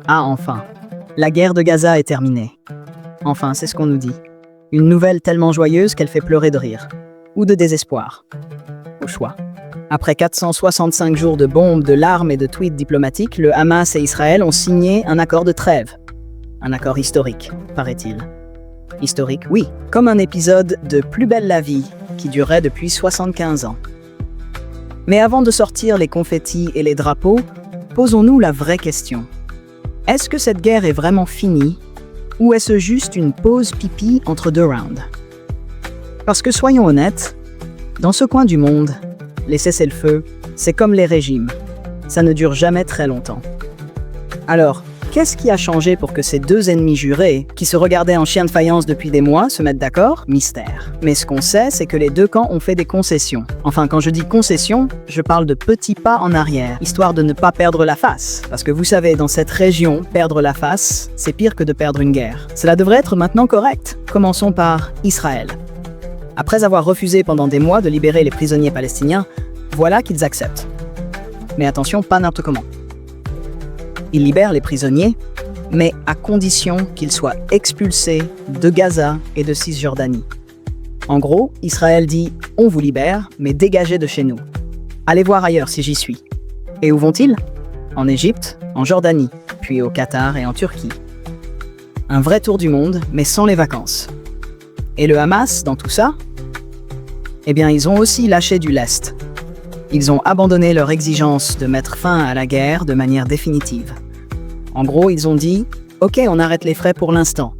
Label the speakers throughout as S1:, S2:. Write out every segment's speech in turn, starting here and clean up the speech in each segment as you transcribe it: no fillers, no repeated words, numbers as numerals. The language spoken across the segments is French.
S1: Ah, enfin. La guerre de Gaza est terminée. Enfin, c'est ce qu'on nous dit. Une nouvelle tellement joyeuse qu'elle fait pleurer de rire. Ou de désespoir. Au choix. Après 465 jours de bombes, de larmes et de tweets diplomatiques, le Hamas et Israël ont signé un accord de trêve. Un accord historique, paraît-il. Historique, oui. Comme un épisode de Plus belle la vie, qui durait depuis 75 ans. Mais avant de sortir les confettis et les drapeaux, posons-nous la vraie question. Est-ce que cette guerre est vraiment finie, ou est-ce juste une pause pipi entre deux rounds? Parce que soyons honnêtes, dans ce coin du monde, les cessez-le-feu, c'est comme les régimes. Ça ne dure jamais très longtemps. Alors, qu'est-ce qui a changé pour que ces deux ennemis jurés, qui se regardaient en chien de faïence depuis des mois, se mettent d'accord? Mystère. Mais ce qu'on sait, c'est que les deux camps ont fait des concessions. Enfin, quand je dis concessions, je parle de petits pas en arrière, histoire de ne pas perdre la face. Parce que vous savez, dans cette région, perdre la face, c'est pire que de perdre une guerre. Cela devrait être maintenant correct. Commençons par Israël. Après avoir refusé pendant des mois de libérer les prisonniers palestiniens, voilà qu'ils acceptent. Mais attention, pas n'importe comment. Ils libèrent les prisonniers, mais à condition qu'ils soient expulsés de Gaza et de Cisjordanie. En gros, Israël dit « on vous libère, mais dégagez de chez nous. Allez voir ailleurs si j'y suis. » Et où vont-ils? En Égypte, en Jordanie, puis au Qatar et en Turquie. Un vrai tour du monde, mais sans les vacances. Et le Hamas, dans tout ça? Eh bien, ils ont aussi lâché du lest. Ils ont abandonné leur exigence de mettre fin à la guerre de manière définitive. En gros, ils ont dit « Ok, on arrête les frais pour l'instant. »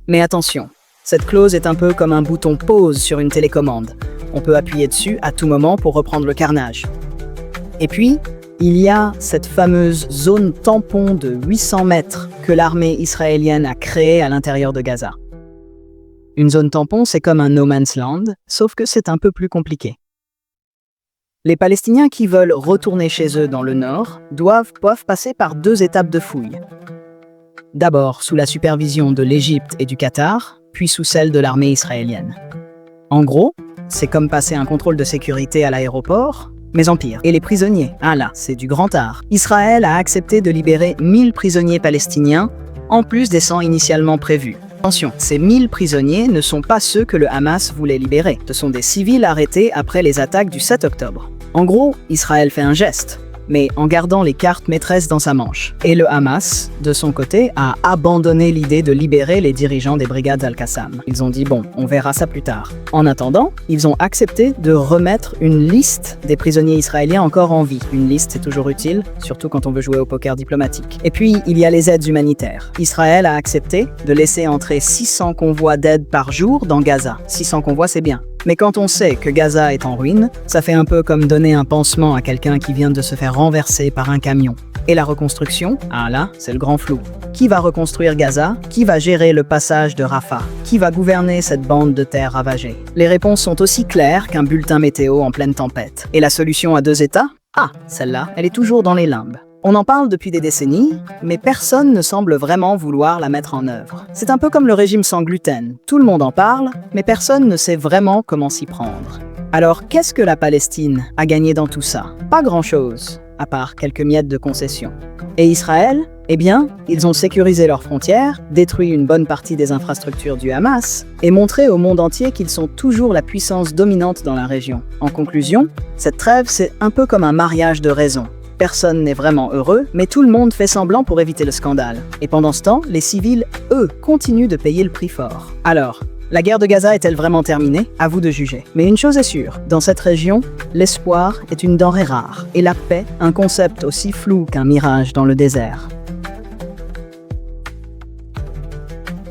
S1: Mais attention, cette clause est un peu comme un bouton pause sur une télécommande. On peut appuyer dessus à tout moment pour reprendre le carnage. Et puis, il y a cette fameuse zone tampon de 800 mètres que l'armée israélienne a créée à l'intérieur de Gaza. Une zone tampon, c'est comme un no man's land, sauf que c'est un peu plus compliqué. Les Palestiniens qui veulent retourner chez eux dans le nord doivent passer par deux étapes de fouilles. D'abord sous la supervision de l'Égypte et du Qatar, puis sous celle de l'armée israélienne. En gros, c'est comme passer un contrôle de sécurité à l'aéroport, mais en pire. Et les prisonniers, ah là, c'est du grand art. Israël a accepté de libérer 1000 prisonniers palestiniens, en plus des 100 initialement prévus. Attention, ces 1000 prisonniers ne sont pas ceux que le Hamas voulait libérer. Ce sont des civils arrêtés après les attaques du 7 octobre. En gros, Israël fait un geste, mais en gardant les cartes maîtresses dans sa manche. Et le Hamas, de son côté, a abandonné l'idée de libérer les dirigeants des brigades Al-Qassam. Ils ont dit bon, on verra ça plus tard. En attendant, ils ont accepté de remettre une liste des prisonniers israéliens encore en vie. Une liste, c'est toujours utile, surtout quand on veut jouer au poker diplomatique. Et puis, il y a les aides humanitaires. Israël a accepté de laisser entrer 600 convois d'aide par jour dans Gaza. 600 convois, c'est bien. Mais quand on sait que Gaza est en ruine, ça fait un peu comme donner un pansement à quelqu'un qui vient de se faire renverser par un camion. Et la reconstruction? Ah là, c'est le grand flou. Qui va reconstruire Gaza? Qui va gérer le passage de Rafah? Qui va gouverner cette bande de terre ravagée? Les réponses sont aussi claires qu'un bulletin météo en pleine tempête. Et la solution à deux États? Ah, celle-là, elle est toujours dans les limbes. On en parle depuis des décennies, mais personne ne semble vraiment vouloir la mettre en œuvre. C'est un peu comme le régime sans gluten. Tout le monde en parle, mais personne ne sait vraiment comment s'y prendre. Alors, qu'est-ce que la Palestine a gagné dans tout ça? Pas grand-chose, à part quelques miettes de concessions. Et Israël? Eh bien, ils ont sécurisé leurs frontières, détruit une bonne partie des infrastructures du Hamas, et montré au monde entier qu'ils sont toujours la puissance dominante dans la région. En conclusion, cette trêve, c'est un peu comme un mariage de raison. Personne n'est vraiment heureux, mais tout le monde fait semblant pour éviter le scandale. Et pendant ce temps, les civils, eux, continuent de payer le prix fort. Alors, la guerre de Gaza est-elle vraiment terminée? À vous de juger. Mais une chose est sûre, dans cette région, l'espoir est une denrée rare, et la paix, un concept aussi flou qu'un mirage dans le désert.